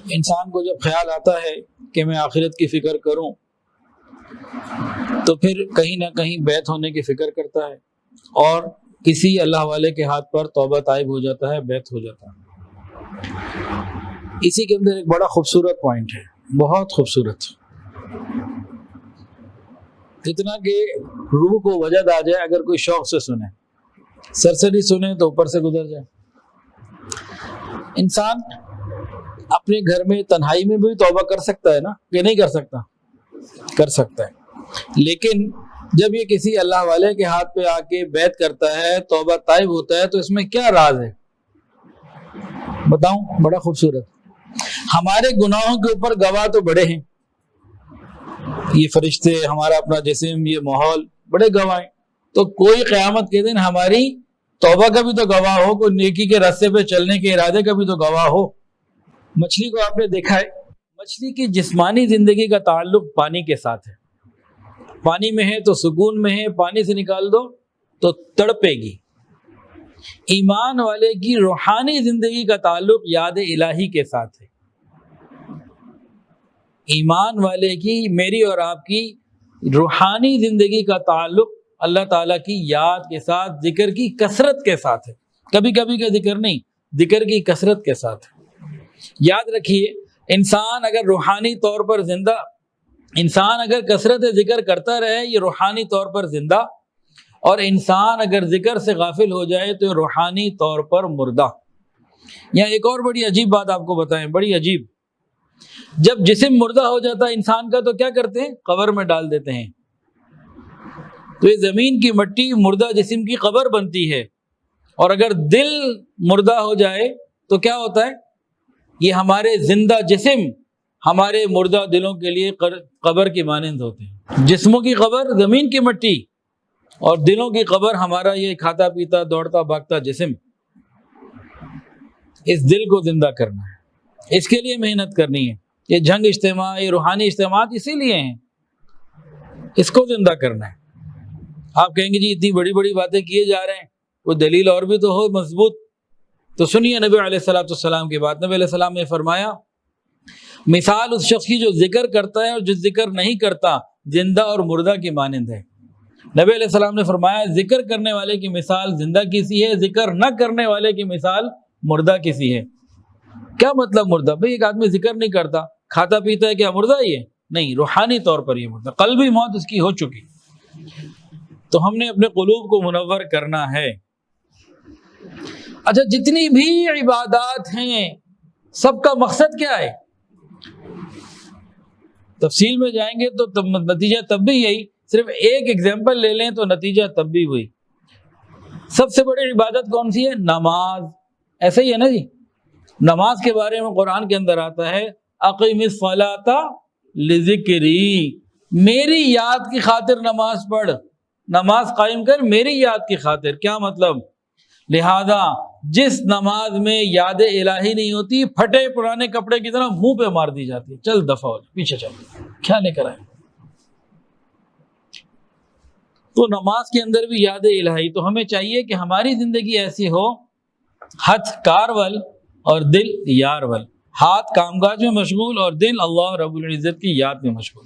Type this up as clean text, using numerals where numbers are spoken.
انسان کو جب خیال آتا ہے کہ میں آخرت کی فکر کروں تو پھر کہیں نہ کہیں بیت ہونے کی فکر کرتا ہے، اور کسی اللہ والے کے ہاتھ پر توبہ طائب ہو جاتا ہے، بیت ہو جاتا ہے۔ اسی کے اندر ایک بڑا خوبصورت پوائنٹ ہے، بہت خوبصورت، اتنا کہ روح کو وجد آ جائے اگر کوئی شوق سے سنے، سرسری سنے تو اوپر سے گزر جائے۔ انسان اپنے گھر میں تنہائی میں بھی توبہ کر سکتا ہے نا، کہ نہیں کر سکتا؟ کر سکتا ہے، لیکن جب یہ کسی اللہ والے کے ہاتھ پہ آ کے بیعت کرتا ہے، توبہ طائب ہوتا ہے، تو اس میں کیا راز ہے بتاؤں؟ بڑا خوبصورت۔ ہمارے گناہوں کے اوپر گواہ تو بڑے ہیں، یہ فرشتے، ہمارا اپنا جسم، یہ ماحول بڑے گواہ ہیں، تو کوئی قیامت کے دن ہماری توبہ کا بھی تو گواہ ہو، کوئی نیکی کے راستے پہ چلنے کے ارادے کا بھی تو گواہ ہو۔ مچھلی کو آپ نے دیکھا ہے، مچھلی کی جسمانی زندگی کا تعلق پانی کے ساتھ ہے، پانی میں ہے تو سکون میں ہے، پانی سے نکال دو تو تڑپے گی۔ ایمان والے کی روحانی زندگی کا تعلق یاد الہی کے ساتھ ہے، ایمان والے کی، میری اور آپ کی روحانی زندگی کا تعلق اللہ تعالیٰ کی یاد کے ساتھ، ذکر کی کثرت کے ساتھ ہے، کبھی کبھی کا ذکر نہیں، ذکر کی کثرت کے ساتھ ہے۔ یاد رکھیے، انسان اگر روحانی طور پر زندہ، انسان اگر کثرت ذکر کرتا رہے یہ روحانی طور پر زندہ، اور انسان اگر ذکر سے غافل ہو جائے تو روحانی طور پر مردہ۔ یہاں ایک اور بڑی عجیب بات آپ کو بتائیں، بڑی عجیب، جب جسم مردہ ہو جاتا ہے انسان کا تو کیا کرتے ہیں؟ قبر میں ڈال دیتے ہیں۔ تو یہ زمین کی مٹی مردہ جسم کی قبر بنتی ہے، اور اگر دل مردہ ہو جائے تو کیا ہوتا ہے؟ یہ ہمارے زندہ جسم ہمارے مردہ دلوں کے لیے قبر کی مانند ہوتے ہیں۔ جسموں کی قبر زمین کی مٹی، اور دلوں کی قبر ہمارا یہ کھاتا پیتا دوڑتا بھاگتا جسم۔ اس دل کو زندہ کرنا ہے، اس کے لیے محنت کرنی ہے۔ یہ جنگ اجتماع، یہ روحانی اجتماعات اسی لیے ہیں، اس کو زندہ کرنا ہے۔ آپ کہیں گے جی اتنی بڑی بڑی باتیں کیے جا رہے ہیں، کوئی دلیل اور بھی تو ہو مضبوط، تو سنیے نبی علیہ السلام کی بات۔ نبی علیہ السلام نے فرمایا، مثال اس شخص کی جو ذکر کرتا ہے اور جو ذکر نہیں کرتا زندہ اور مردہ کی مانند ہے۔ نبی علیہ السلام نے فرمایا ذکر کرنے والے کی مثال زندہ کسی ہے، ذکر نہ کرنے والے کی مثال مردہ کسی ہے۔ کیا مطلب مردہ؟ بھئی ایک آدمی ذکر نہیں کرتا، کھاتا پیتا ہے، کیا مردہ ہی ہے؟ نہیں، روحانی طور پر یہ مردہ، قلبی موت اس کی ہو چکی۔ تو ہم نے اپنے قلوب کو منور کرنا ہے۔ اچھا، جتنی بھی عبادات ہیں سب کا مقصد کیا ہے؟ تفصیل میں جائیں گے تو نتیجہ تب بھی یہی، صرف ایک ایگزامپل لے لیں تو نتیجہ تب بھی وہی۔ سب سے بڑی عبادت کون سی ہے؟ نماز، ایسا ہی ہے نا جی؟ نماز کے بارے میں قرآن کے اندر آتا ہے، اقیم الصلاۃ لذکری، میری یاد کی خاطر نماز پڑھ، نماز قائم کر میری یاد کی خاطر۔ کیا مطلب؟ لہذا جس نماز میں یاد الہی نہیں ہوتی، پھٹے پرانے کپڑے کی طرح منہ پہ مار دی جاتی ہے، چل دفعہ ہو جا، پیچھے چل، کیا لے کر آئے۔ تو نماز کے اندر بھی یاد الہی، تو ہمیں چاہیے کہ ہماری زندگی ایسی ہو، ہاتھ کارول اور دل یارول، ہاتھ کام کاج میں مشغول اور دل اللہ رب العزت کی یاد میں مشغول۔